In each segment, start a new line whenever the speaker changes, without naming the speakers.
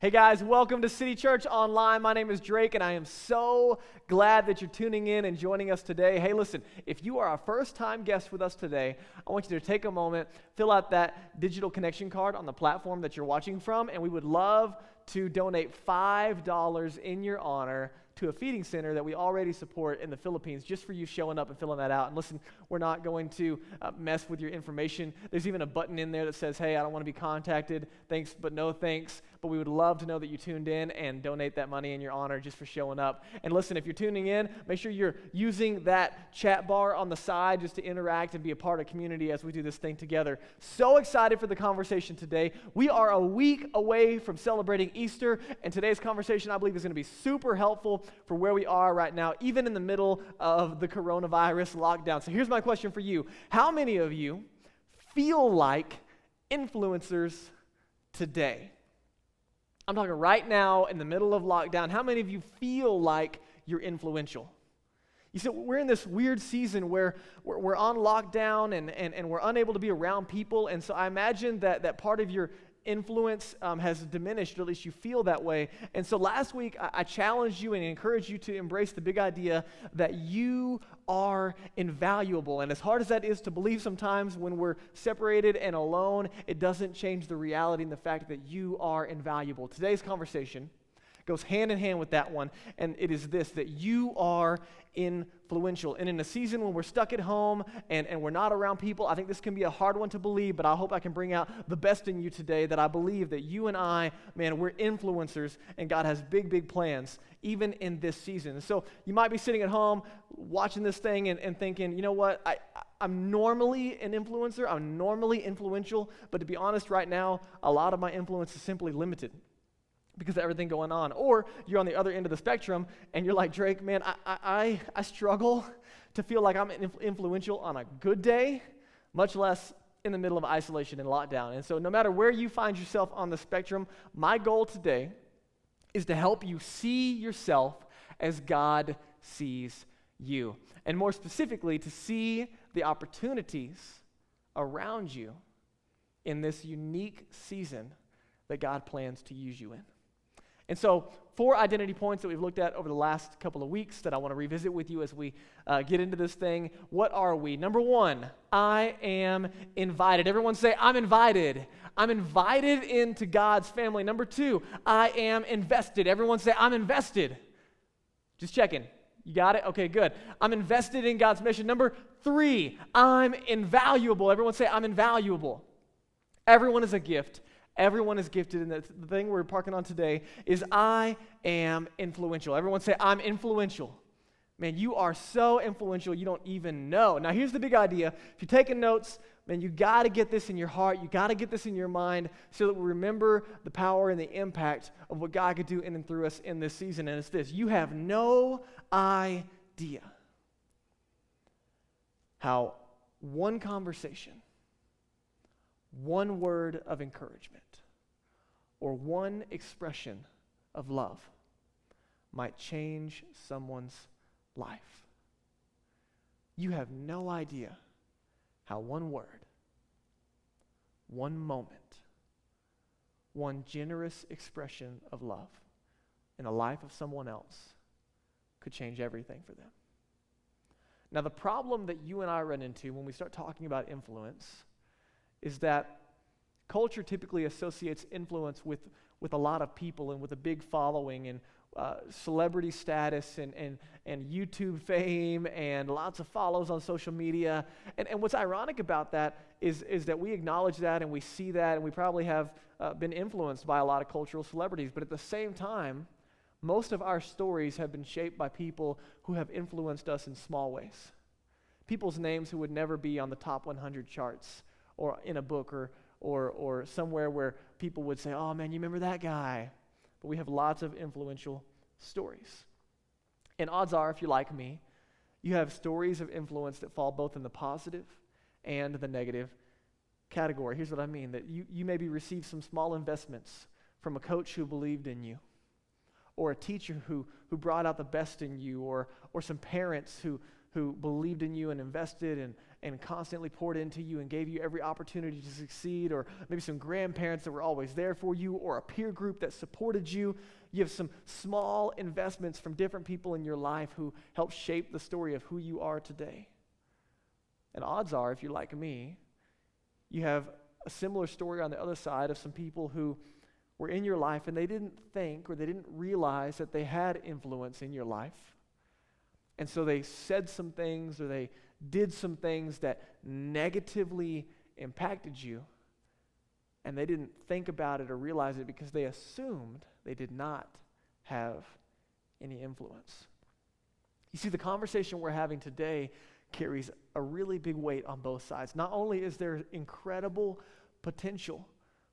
Hey guys, welcome to City Church Online. My name is Drake, and I am so glad that you're tuning in and joining us today. Hey, listen, if you are a first-time guest with us today, I want you to take a moment, fill out that digital connection card on the platform that you're watching from, and we would love to donate $5 in your honor to a feeding center that we already support in the Philippines, just for you showing up and filling that out. And listen, we're not going to mess with your information. There's even a button in there that says, hey, I don't want to be contacted. Thanks, but no thanks. But we would love to know that you tuned in and donate that money in your honor just for showing up. And listen, if you're tuning in, make sure you're using that chat bar on the side just to interact and be a part of community as we do this thing together. So excited for the conversation today. We are a week away from celebrating Easter, and today's conversation, I believe, is going to be super helpful for where we are right now, even in the middle of the coronavirus lockdown. So here's my question for you. How many of you feel like influencers today? I'm talking right now in the middle of lockdown. How many of you feel like you're influential? You see, we're in this weird season where we're on lockdown and we're unable to be around people. And so I imagine that part of your influence has diminished, or at least you feel that way. And so last week, I challenged you and encouraged you to embrace the big idea that you are invaluable. And as hard as that is to believe sometimes when we're separated and alone, it doesn't change the reality and the fact that you are invaluable. Today's conversation goes hand in hand with that one, and it is this, that you are influential. And in a season when we're stuck at home and we're not around people, I think this can be a hard one to believe, but I hope I can bring out the best in you today, that I believe that you and I, man, we're influencers, and God has big, big plans, even in this season. So you might be sitting at home watching this thing and thinking, you know what, I'm normally an influencer, I'm normally influential, but to be honest right now, a lot of my influence is simply limited because of everything going on. Or you're on the other end of the spectrum and you're like, Drake, man, I struggle to feel like I'm influential on a good day, much less in the middle of isolation and lockdown. And so no matter where you find yourself on the spectrum, my goal today is to help you see yourself as God sees you. And more specifically, to see the opportunities around you in this unique season that God plans to use you in. And so 4 identity points that we've looked at over the last couple of weeks that I want to revisit with you as we get into this thing. What are we? Number 1, I am invited. Everyone say, I'm invited. I'm invited into God's family. Number 2, I am invested. Everyone say, I'm invested. Just checking. You got it? Okay, good. I'm invested in God's mission. Number 3, I'm invaluable. Everyone say, I'm invaluable. Everyone is a gift. Everyone is gifted, and the thing we're parking on today is I am influential. Everyone say, I'm influential. Man, you are so influential you don't even know. Now, here's the big idea. If you're taking notes, man, you got to get this in your heart. You got to get this in your mind so that we remember the power and the impact of what God could do in and through us in this season. And it's this: you have no idea how one conversation, one word of encouragement, or one expression of love might change someone's life. You have no idea how one word, one moment, one generous expression of love in the life of someone else could change everything for them. Now, the problem that you and I run into when we start talking about influence is that culture typically associates influence with a lot of people and with a big following and celebrity status and YouTube fame and lots of follows on social media. And what's ironic about that is that we acknowledge that and we see that, and we probably have been influenced by a lot of cultural celebrities. But at the same time, most of our stories have been shaped by people who have influenced us in small ways. People's names who would never be on the top 100 charts or in a book or somewhere where people would say, oh man, you remember that guy? But we have lots of influential stories. And odds are, if you're like me, you have stories of influence that fall both in the positive and the negative category. Here's what I mean, that you maybe received some small investments from a coach who believed in you, or a teacher who brought out the best in you, or some parents who who believed in you and invested and constantly poured into you and gave you every opportunity to succeed, or maybe some grandparents that were always there for you, or a peer group that supported you. You have some small investments from different people in your life who help shape the story of who you are today. And odds are, if you're like me, you have a similar story on the other side of some people who were in your life and they didn't think or they didn't realize that they had influence in your life. And so they said some things or they did some things that negatively impacted you, and they didn't think about it or realize it because they assumed they did not have any influence. You see, the conversation we're having today carries a really big weight on both sides. Not only is there incredible potential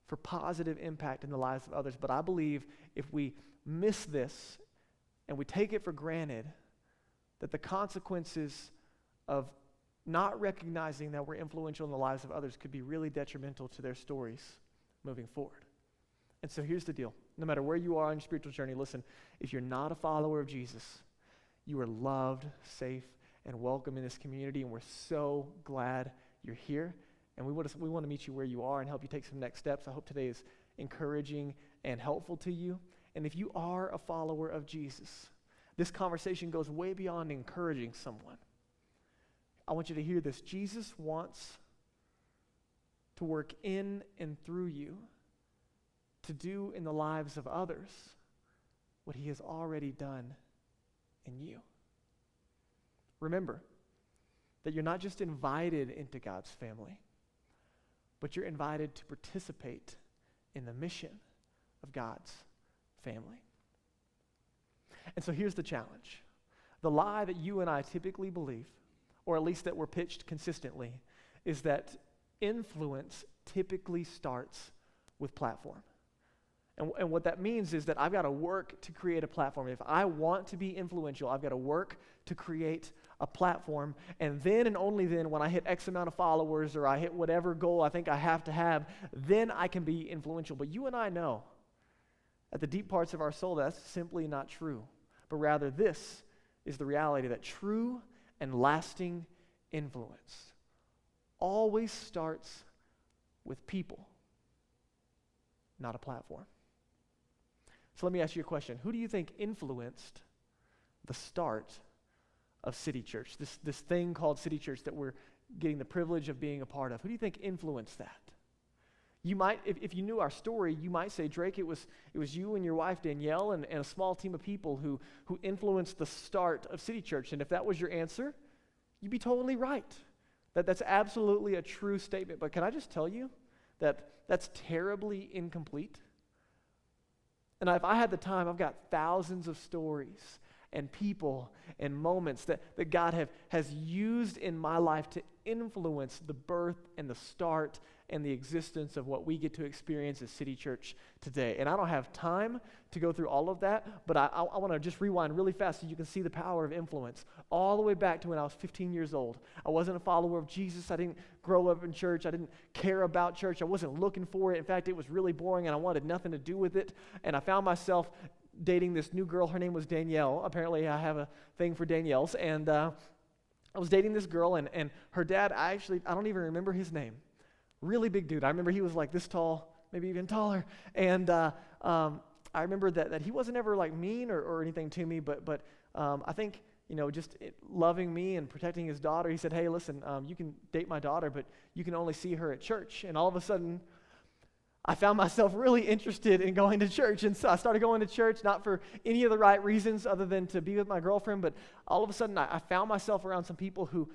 for positive impact in the lives of others, but I believe if we miss this and we take it for granted, that the consequences of not recognizing that we're influential in the lives of others could be really detrimental to their stories moving forward. And so here's the deal. No matter where you are on your spiritual journey, listen, if you're not a follower of Jesus, you are loved, safe, and welcome in this community, and we're so glad you're here. And we want to meet you where you are and help you take some next steps. I hope today is encouraging and helpful to you. And if you are a follower of Jesus, this conversation goes way beyond encouraging someone. I want you to hear this. Jesus wants to work in and through you to do in the lives of others what he has already done in you. Remember that you're not just invited into God's family, but you're invited to participate in the mission of God's family. And so here's the challenge. The lie that you and I typically believe, or at least that we're pitched consistently, is that influence typically starts with platform. And what that means is that I've got to work to create a platform. If I want to be influential, I've got to work to create a platform. And then and only then, when I hit X amount of followers or I hit whatever goal I think I have to have, then I can be influential. But you and I know at the deep parts of our soul that's simply not true. But rather, this is the reality that true and lasting influence always starts with people, not a platform. So let me ask you a question. Who do you think influenced the start of City Church, this thing called City Church that we're getting the privilege of being a part of? Who do you think influenced that? You might, if you knew our story, you might say, Drake, it was you and your wife Danielle and a small team of people who influenced the start of City Church. And if that was your answer, you'd be totally right. That's absolutely a true statement. But can I just tell you that that's terribly incomplete? And if I had the time, I've got thousands of stories and people and moments that God has used in my life to influence the birth and the start and the existence of what we get to experience as City Church today. And I don't have time to go through all of that, but I want to just rewind really fast so you can see the power of influence. All the way back to when I was 15 years old. I wasn't a follower of Jesus. I didn't grow up in church. I didn't care about church. I wasn't looking for it. In fact, it was really boring and I wanted nothing to do with it. And I found myself dating this new girl. Her name was Danielle. Apparently I have a thing for Danielles. And I was dating this girl, and her dad, I don't even remember his name. Really big dude. I remember he was like this tall, maybe even taller. And I remember that he wasn't ever like mean or anything to me, but I think, just loving me and protecting his daughter, he said, hey, listen, you can date my daughter, but you can only see her at church. And all of a sudden, I found myself really interested in going to church. And so I started going to church, not for any of the right reasons other than to be with my girlfriend, but all of a sudden I found myself around some people who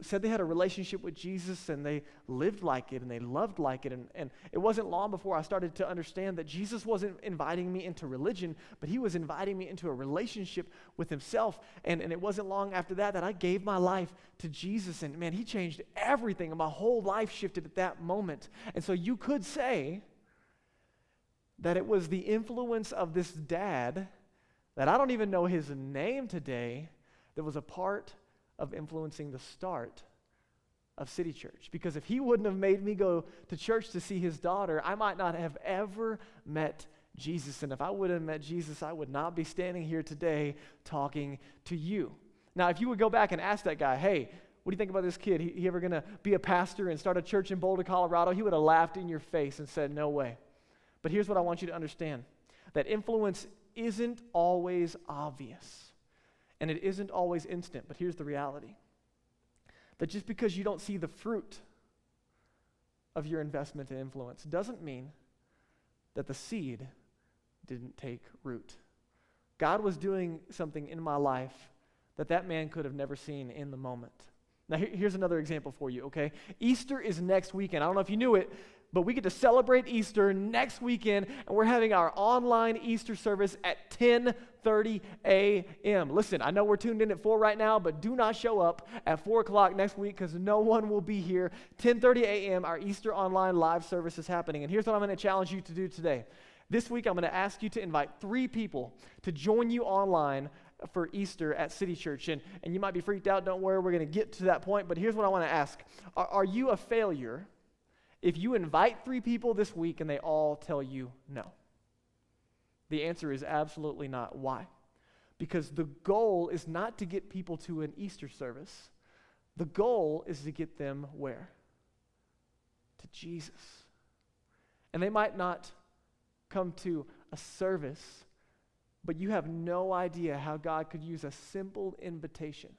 said they had a relationship with Jesus and they lived like it and they loved like it. And it wasn't long before I started to understand that Jesus wasn't inviting me into religion, but he was inviting me into a relationship with himself. And it wasn't long after that I gave my life to Jesus. And man, he changed everything. And my whole life shifted at that moment. And so you could say that it was the influence of this dad that I don't even know his name today that was a part of influencing the start of City Church. Because if he wouldn't have made me go to church to see his daughter, I might not have ever met Jesus. And if I would have met Jesus, I would not be standing here today talking to you. Now, if you would go back and ask that guy, hey, what do you think about this kid? He ever going to be a pastor and start a church in Boulder, Colorado? He would have laughed in your face and said, no way. But here's what I want you to understand, that influence isn't always obvious, and it isn't always instant. But here's the reality, that just because you don't see the fruit of your investment in influence doesn't mean that the seed didn't take root. God was doing something in my life that man could have never seen in the moment. Now, here's another example for you, okay? Easter is next weekend. I don't know if you knew it, but we get to celebrate Easter next weekend, and we're having our online Easter service at 10:30 a.m. Listen, I know we're tuned in at 4 right now, but do not show up at 4 o'clock next week because no one will be here. 10:30 a.m., our Easter online live service is happening, and here's what I'm going to challenge you to do today. This week, I'm going to ask you to invite 3 people to join you online for Easter at City Church. And you might be freaked out. Don't worry, we're going to get to that point. But here's what I want to ask. Are you a failure if you invite 3 people this week and they all tell you no? The answer is absolutely not. Why? Because the goal is not to get people to an Easter service. The goal is to get them where? To Jesus. And they might not come to a service, but you have no idea how God could use a simple invitation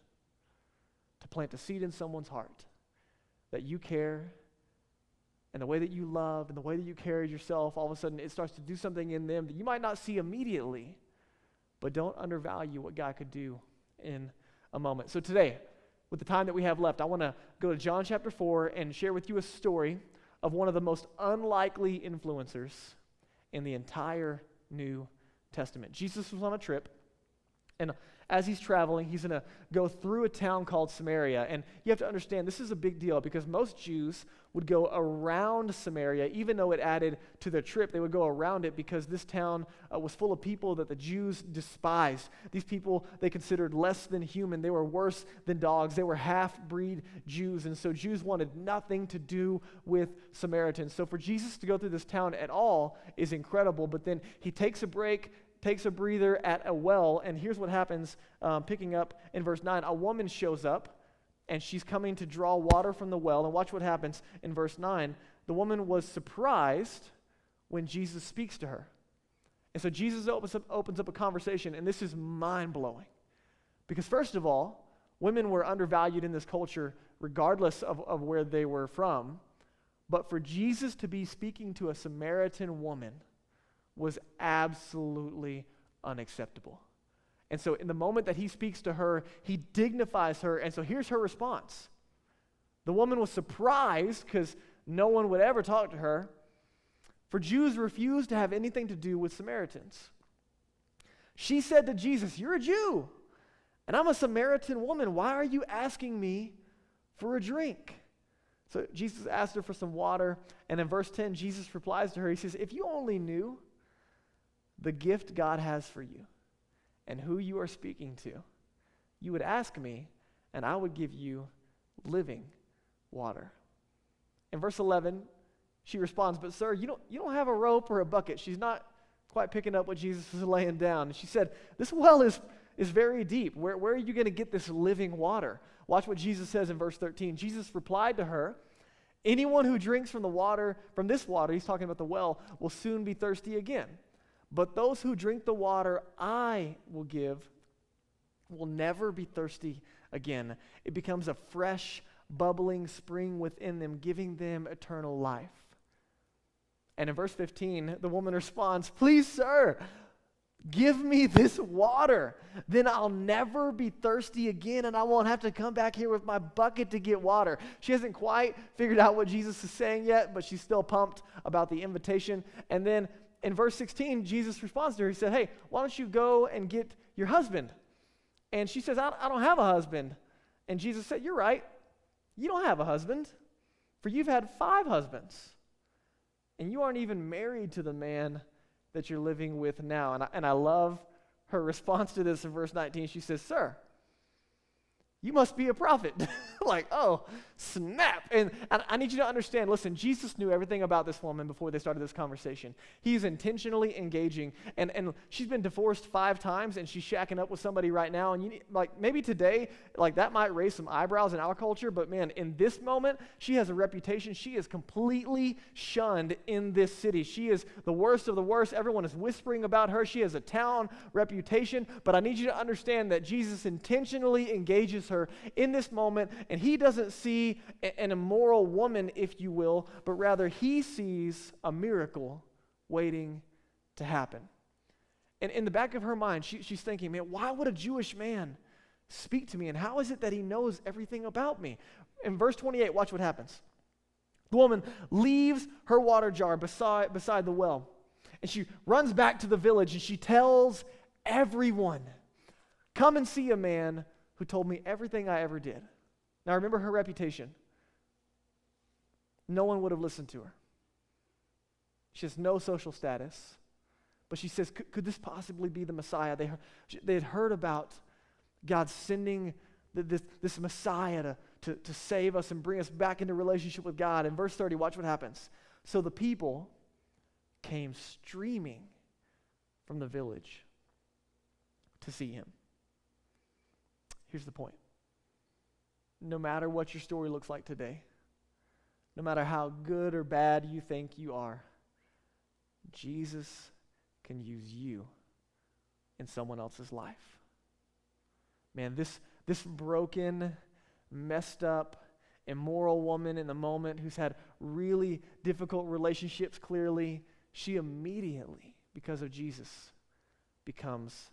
to plant a seed in someone's heart that you care, and the way that you love, and the way that you carry yourself, all of a sudden it starts to do something in them that you might not see immediately, but don't undervalue what God could do in a moment. So today, with the time that we have left, I want to go to John chapter 4 and share with you a story of one of the most unlikely influencers in the entire New Testament. Jesus was on a trip, and as he's traveling, he's going to go through a town called Samaria. And you have to understand, this is a big deal because most Jews would go around Samaria, even though it added to their trip. They would go around it because this town was full of people that the Jews despised. These people they considered less than human. They were worse than dogs. They were half-breed Jews, and so Jews wanted nothing to do with Samaritans. So for Jesus to go through this town at all is incredible, but then he takes a break, takes a breather at a well, and here's what happens, picking up in verse 9. A woman shows up, and she's coming to draw water from the well, and watch what happens in verse 9. The woman was surprised when Jesus speaks to her. And so Jesus opens up a conversation, and this is mind-blowing. Because first of all, women were undervalued in this culture regardless of where they were from, but for Jesus to be speaking to a Samaritan woman was absolutely unacceptable. And so in the moment that he speaks to her, he dignifies her, and so here's her response. The woman was surprised because no one would ever talk to her, for Jews refused to have anything to do with Samaritans. She said to Jesus, "You're a Jew, and I'm a Samaritan woman. Why are you asking me for a drink?" So Jesus asked her for some water, and in verse 10, Jesus replies to her. He says, "If you only knew the gift God has for you and who you are speaking to, you would ask me, and I would give you living water." In verse 11, she responds, "But sir, you don't have a rope or a bucket." She's not quite picking up what Jesus is laying down. And she said, "This well is very deep. Where are you going to get this living water?" Watch what Jesus says in verse 13. Jesus replied to her, "Anyone who drinks from this water," he's talking about the well, "will soon be thirsty again. But those who drink the water I will give will never be thirsty again. It becomes a fresh, bubbling spring within them, giving them eternal life." And in verse 15, the woman responds, "Please, sir, give me this water. Then I'll never be thirsty again, and I won't have to come back here with my bucket to get water." She hasn't quite figured out what Jesus is saying yet, but she's still pumped about the invitation. And then in verse 16, Jesus responds to her. He said, "Hey, why don't you go and get your husband?" And she says, I don't have a husband." And Jesus said, "You're right. You don't have a husband, for you've had 5 husbands, and you aren't even married to the man that you're living with now." And I love her response to this in verse 19. She says, "Sir, you must be a prophet. Like, oh, snap. And I need you to understand, listen, Jesus knew everything about this woman before they started this conversation. He's intentionally engaging. And she's been divorced 5 times, and she's shacking up with somebody right now. And maybe today, that might raise some eyebrows in our culture, but man, in this moment, she has a reputation. She is completely shunned in this city. She is the worst of the worst. Everyone is whispering about her. She has a town reputation. But I need you to understand that Jesus intentionally engages her in this moment, and he doesn't see an immoral woman, if you will, but rather he sees a miracle waiting to happen. And in the back of her mind, she's thinking, man, why would a Jewish man speak to me, and how is it that he knows everything about me? In verse 28, watch what happens. The woman leaves her water jar beside the well, and she runs back to the village, and she tells everyone, come and see a man who told me everything I ever did. Now remember her reputation. No one would have listened to her. She has no social status. But she says, could this possibly be the Messiah? They had heard about God sending this Messiah to save us and bring us back into relationship with God. In verse 30, watch what happens. So the people came streaming from the village to see him. Here's the point. No matter what your story looks like today, no matter how good or bad you think you are, Jesus can use you in someone else's life. Man, this broken, messed up, immoral woman in the moment who's had really difficult relationships, clearly, she immediately, because of Jesus, becomes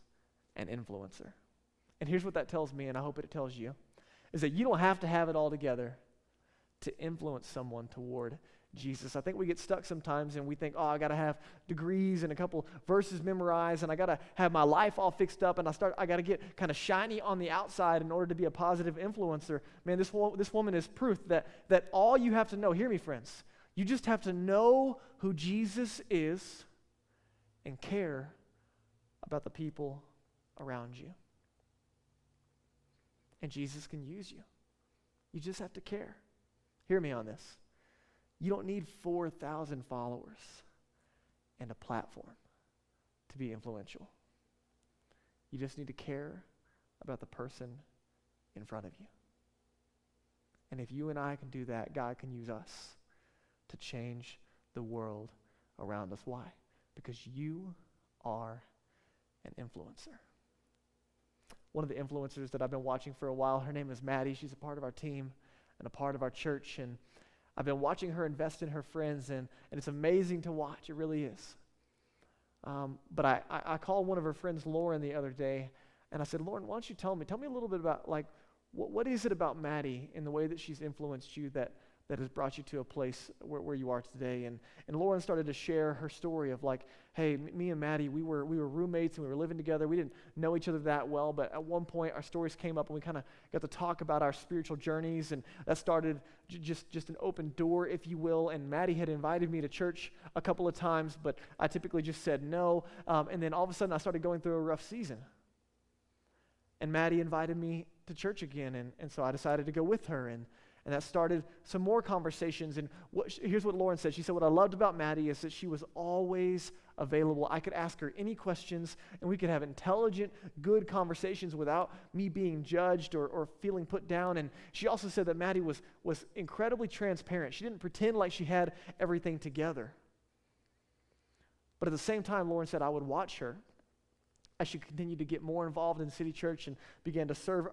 an influencer. And here's what that tells me, and I hope it tells you, is that you don't have to have it all together to influence someone toward Jesus. I think we get stuck sometimes and we think, I got to have degrees and a couple verses memorized, and I got to have my life all fixed up, and I got to get kind of shiny on the outside in order to be a positive influencer. Man, this woman is proof that all you have to know, hear me friends, you just have to know who Jesus is and care about the people around you. And Jesus can use you. You just have to care. Hear me on this. You don't need 4,000 followers and a platform to be influential. You just need to care about the person in front of you. And if you and I can do that, God can use us to change the world around us. Why? Because you are an influencer. One of the influencers that I've been watching for a while, her name is Maddie. She's a part of our team and a part of our church. And I've been watching her invest in her friends, and it's amazing to watch. It really is. But I called one of her friends, Lauren, the other day, and I said, Lauren, why don't you tell me a little bit about, what is it about Maddie in the way that she's influenced you that has brought you to a place where you are today? And Lauren started to share her story of hey, me and Maddie, we were roommates and we were living together. We didn't know each other that well, but at one point our stories came up and we kind of got to talk about our spiritual journeys, and that started just an open door, if you will. And Maddie had invited me to church a couple of times, but I typically just said no. And then all of a sudden I started going through a rough season. And Maddie invited me to church again, and so I decided to go with her, and that started some more conversations. And here's what Lauren said. She said, what I loved about Maddie is that she was always available. I could ask her any questions, and we could have intelligent, good conversations without me being judged or feeling put down. And she also said that Maddie was incredibly transparent. She didn't pretend like she had everything together. But at the same time, Lauren said, I would watch her as she continued to get more involved in City Church and began to serve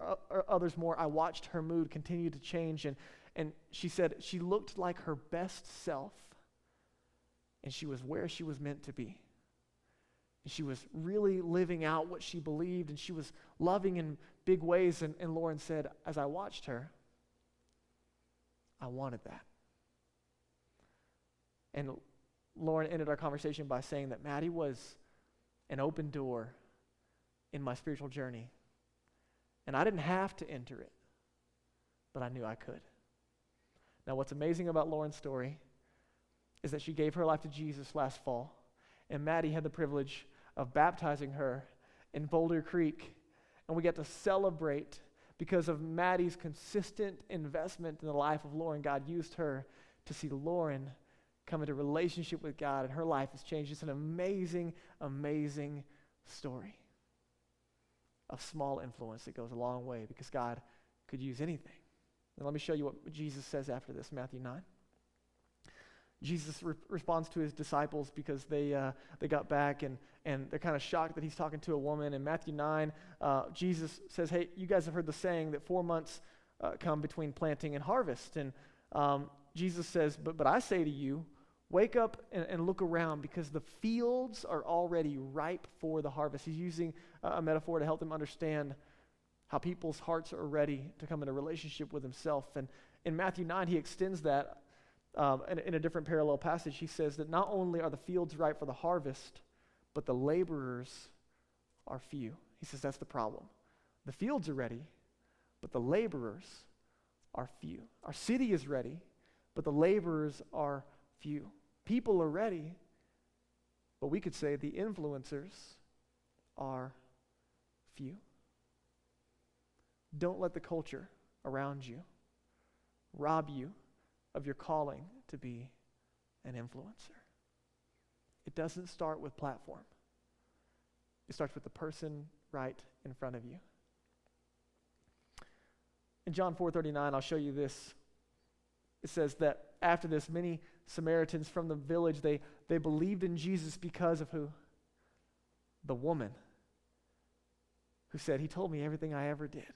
others more. I watched her mood continue to change, and she said she looked like her best self, and she was where she was meant to be. And she was really living out what she believed, and she was loving in big ways. And Lauren said, as I watched her, I wanted that. And Lauren ended our conversation by saying that Maddie was an open door in my spiritual journey. And I didn't have to enter it, but I knew I could. Now, what's amazing about Lauren's story is that she gave her life to Jesus last fall, and Maddie had the privilege of baptizing her in Boulder Creek, and we got to celebrate because of Maddie's consistent investment in the life of Lauren, God used her to see Lauren come into relationship with God, and her life has changed. It's an amazing, amazing story of small influence that goes a long way because God could use anything. And let me show you what Jesus says after this, Matthew 9. Jesus responds to his disciples because they got back and they're kind of shocked that he's talking to a woman. In Matthew 9, Jesus says, hey, you guys have heard the saying that 4 months come between planting and harvest. And Jesus says, but I say to you, wake up and look around because the fields are already ripe for the harvest. He's using a metaphor to help them understand how people's hearts are ready to come into relationship with himself. And in Matthew 9, he extends that in a different parallel passage. He says that not only are the fields ripe for the harvest, but the laborers are few. He says that's the problem. The fields are ready, but the laborers are few. Our city is ready, but the laborers are few. People are ready, but we could say the influencers are few. Don't let the culture around you rob you of your calling to be an influencer. It doesn't start with platform. It starts with the person right in front of you. In John 4:39, I'll show you this. It says that after this, many Samaritans from the village, they believed in Jesus because of who? The woman who said, he told me everything I ever did.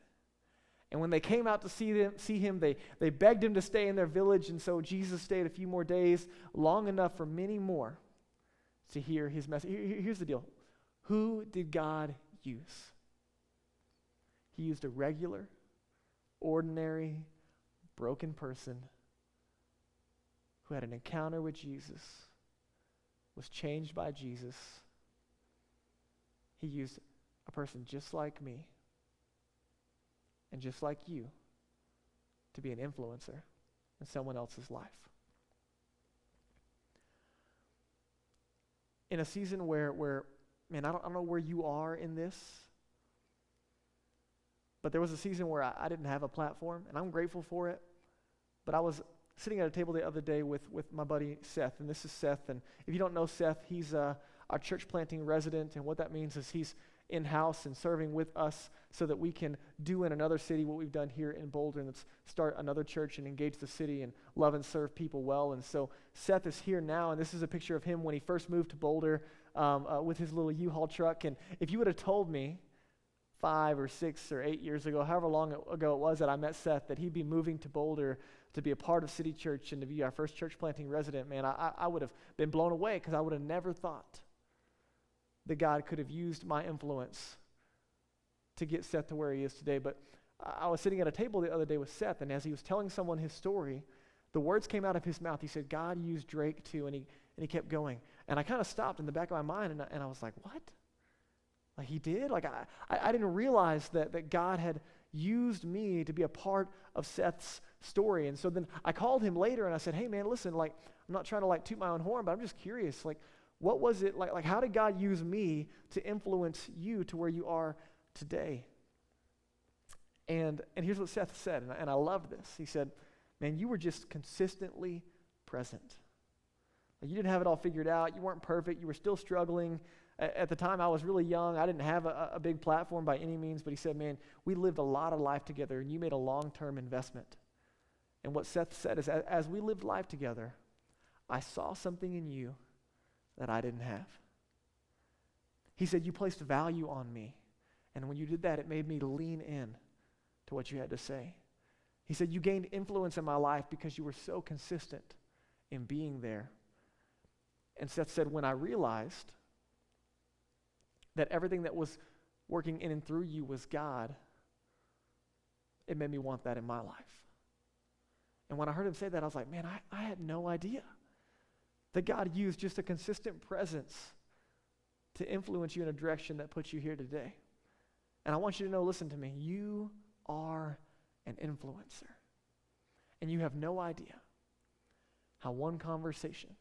And when they came out to see him, they begged him to stay in their village, and so Jesus stayed a few more days, long enough for many more to hear his message. Here's the deal. Who did God use? He used a regular, ordinary, broken person who had an encounter with Jesus, was changed by Jesus. He used a person just like me and just like you to be an influencer in someone else's life. In a season where man, I don't know where you are in this, but there was a season where I didn't have a platform, and I'm grateful for it, but I was sitting at a table the other day with my buddy Seth, and this is Seth, and if you don't know Seth, he's our church planting resident, and what that means is he's in-house and serving with us so that we can do in another city what we've done here in Boulder, and let's start another church and engage the city and love and serve people well. And so Seth is here now, and this is a picture of him when he first moved to Boulder with his little U-Haul truck. And if you would have told me 5 or 6 or 8 years ago, however long ago it was that I met Seth, that he'd be moving to Boulder to be a part of City Church and to be our first church planting resident, man, I would have been blown away because I would have never thought that God could have used my influence to get Seth to where he is today. But I was sitting at a table the other day with Seth, and as he was telling someone his story, the words came out of his mouth. He said, God used Drake too, and he kept going. And I kind of stopped in the back of my mind, and I was like, what? Like he did? Like I didn't realize that God had used me to be a part of Seth's story. And so then I called him later, and I said, hey man, listen, like I'm not trying to like toot my own horn, but I'm just curious, like what was it like how did God use me to influence you to where you are today? And here's what Seth said, and I love this. He said, man, you were just consistently present. Like you didn't have it all figured out. You weren't perfect. You were still struggling. At the time, I was really young. I didn't have a big platform by any means, but he said, man, we lived a lot of life together, and you made a long-term investment. And what Seth said is, as we lived life together, I saw something in you that I didn't have. He said, you placed value on me, and when you did that, it made me lean in to what you had to say. He said, you gained influence in my life because you were so consistent in being there. And Seth said, when I realized that everything that was working in and through you was God, it made me want that in my life. And when I heard him say that, I was like, man, I had no idea that God used just a consistent presence to influence you in a direction that puts you here today. And I want you to know, listen to me, you are an influencer. And you have no idea how one conversation,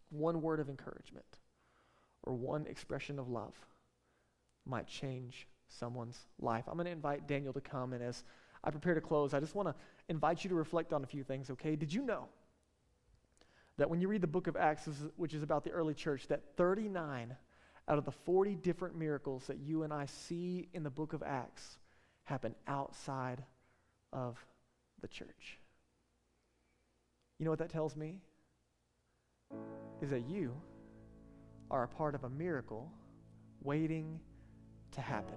one word of encouragement, or one expression of love might change someone's life. I'm going to invite Daniel to come, and as I prepare to close, I just want to invite you to reflect on a few things, okay? Did you know that when you read the book of Acts, which is about the early church, that 39 out of the 40 different miracles that you and I see in the book of Acts happen outside of the church? You know what that tells me? Is that you are a part of a miracle waiting to happen.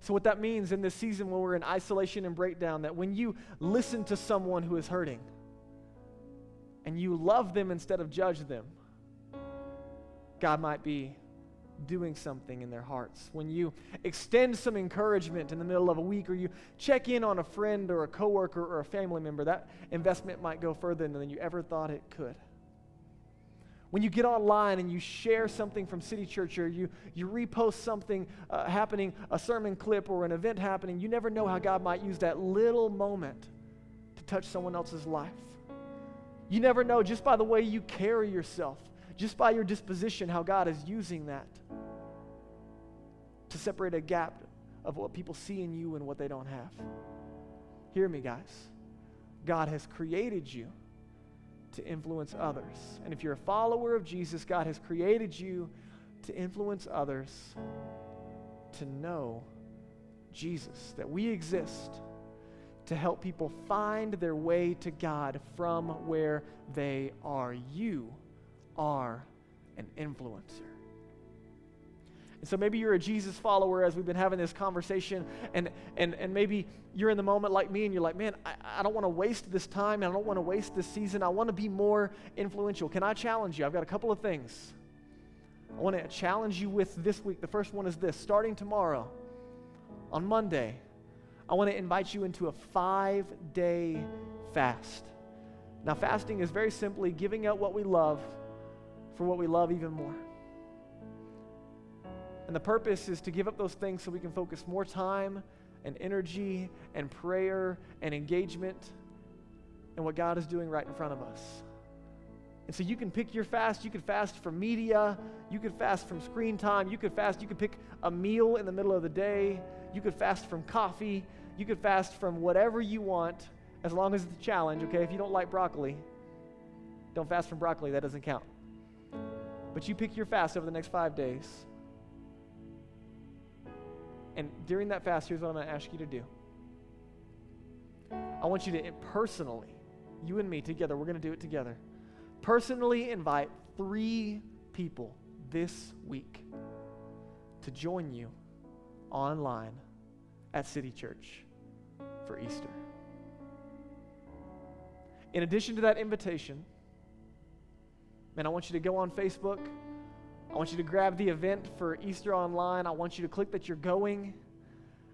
So what that means in this season when we're in isolation and breakdown, that when you listen to someone who is hurting and you love them instead of judge them, God might be doing something in their hearts. When you extend some encouragement in the middle of a week, or you check in on a friend or a coworker or a family member, that investment might go further than you ever thought it could. When you get online and you share something from City Church, or you repost something happening, a sermon clip or an event happening, you never know how God might use that little moment to touch someone else's life. You never know, just by the way you carry yourself, just by your disposition, how God is using that to separate a gap of what people see in you and what they don't have. Hear me, guys. God has created you to influence others. And if you're a follower of Jesus, God has created you to influence others to know Jesus, that we exist to help people find their way to God from where they are. You are an influencer. And so maybe you're a Jesus follower as we've been having this conversation, and maybe you're in the moment like me and you're like, man, I don't want to waste this time, and I don't want to waste this season. I want to be more influential. Can I challenge you? I've got a couple of things I want to challenge you with this week. The first one is this. Starting tomorrow, on Monday, I want to invite you into a 5-day fast. Now, fasting is very simply giving up what we love for what we love even more. And the purpose is to give up those things so we can focus more time and energy and prayer and engagement in what God is doing right in front of us. And so you can pick your fast. You could fast from media. You could fast from screen time. You could pick a meal in the middle of the day. You could fast from coffee. You could fast from whatever you want, as long as it's a challenge, okay? If you don't like broccoli, don't fast from broccoli. That doesn't count. But you pick your fast over the next 5 days. And during that fast, here's what I'm going to ask you to do. I want you to personally, you and me together, we're going to do it together, personally invite 3 people this week to join you online at City Church for Easter. In addition to that invitation, man, I want you to go on Facebook. I want you to grab the event for Easter online. I want you to click that you're going.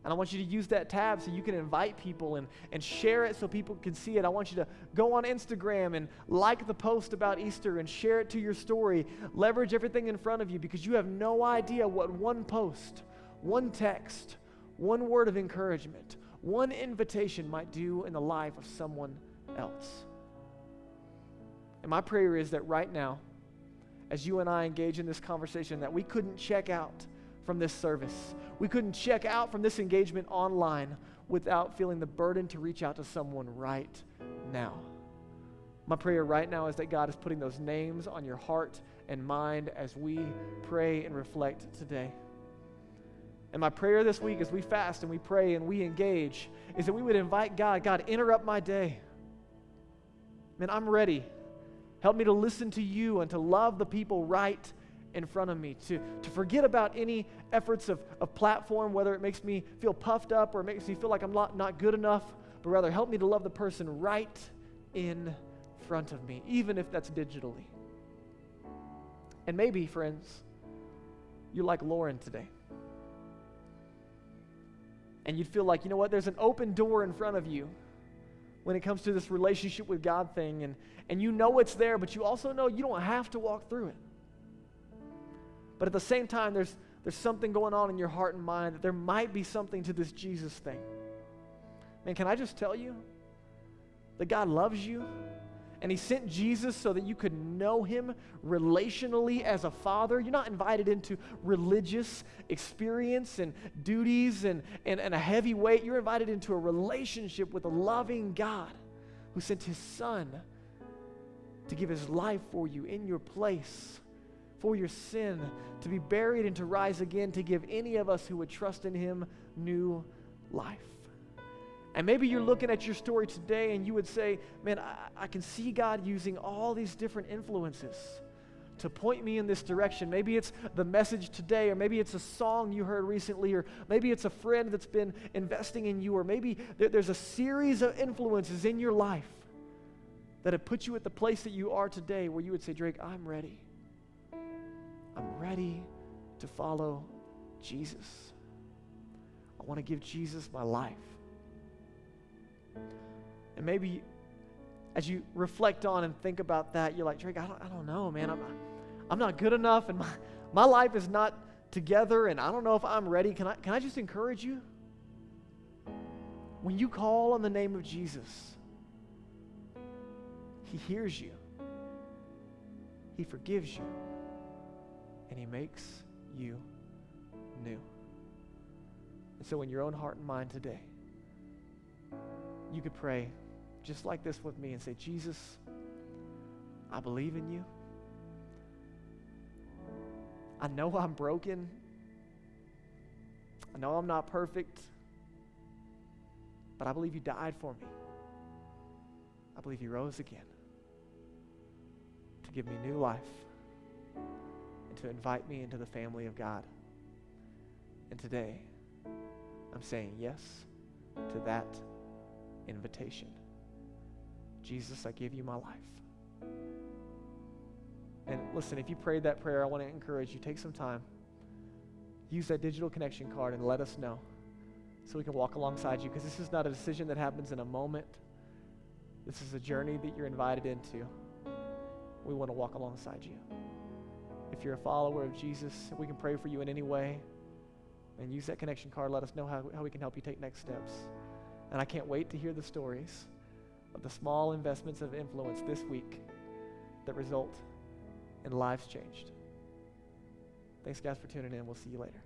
And I want you to use that tab so you can invite people and share it so people can see it. I want you to go on Instagram and like the post about Easter and share it to your story. Leverage everything in front of you, because you have no idea what one post, one text, one word of encouragement, one invitation might do in the life of someone else. And my prayer is that right now, as you and I engage in this conversation, that we couldn't check out from this service. We couldn't check out from this engagement online without feeling the burden to reach out to someone right now. My prayer right now is that God is putting those names on your heart and mind as we pray and reflect today. And my prayer this week as we fast and we pray and we engage is that we would invite God, interrupt my day. Man, I'm ready. Help me to listen to you and to love the people right in front of me, to forget about any efforts of platform, whether it makes me feel puffed up or it makes me feel like I'm not good enough, but rather help me to love the person right in front of me, even if that's digitally. And maybe, friends, you're like Lauren today. And you'd feel like, you know what, there's an open door in front of you when it comes to this relationship with God thing, and you know it's there, but you also know you don't have to walk through it. But at the same time, there's something going on in your heart and mind that there might be something to this Jesus thing. Man, can I just tell you that God loves you And he sent Jesus so that you could know him relationally as a father. You're not invited into religious experience and duties and a heavy weight. You're invited into a relationship with a loving God who sent his son to give his life for you in your place, for your sin, to be buried and to rise again, to give any of us who would trust in him new life. And maybe you're looking at your story today and you would say, man, I can see God using all these different influences to point me in this direction. Maybe it's the message today, or maybe it's a song you heard recently, or maybe it's a friend that's been investing in you, or maybe there's a series of influences in your life that have put you at the place that you are today where you would say, Drake, I'm ready. I'm ready to follow Jesus. I want to give Jesus my life. And maybe as you reflect on and think about that, you're like, Drake, I don't know, man. I'm not good enough, and my life is not together, and I don't know if I'm ready. Can I just encourage you? When you call on the name of Jesus, he hears you. He forgives you. And he makes you new. And so in your own heart and mind today, you could pray just like this with me and say, Jesus, I believe in you. I know I'm broken. I know I'm not perfect. But I believe you died for me. I believe you rose again to give me new life and to invite me into the family of God. And today, I'm saying yes to that invitation. Jesus, I give you my life. And listen, if you prayed that prayer, I want to encourage you, take some time, use that digital connection card and let us know so we can walk alongside you, because this is not a decision that happens in a moment. This is a journey that you're invited into. We want to walk alongside you. If you're a follower of Jesus, we can pray for you in any way. And use that connection card. Let us know how we can help you take next steps. And I can't wait to hear the stories of the small investments of influence this week that result in lives changed. Thanks, guys, for tuning in. We'll see you later.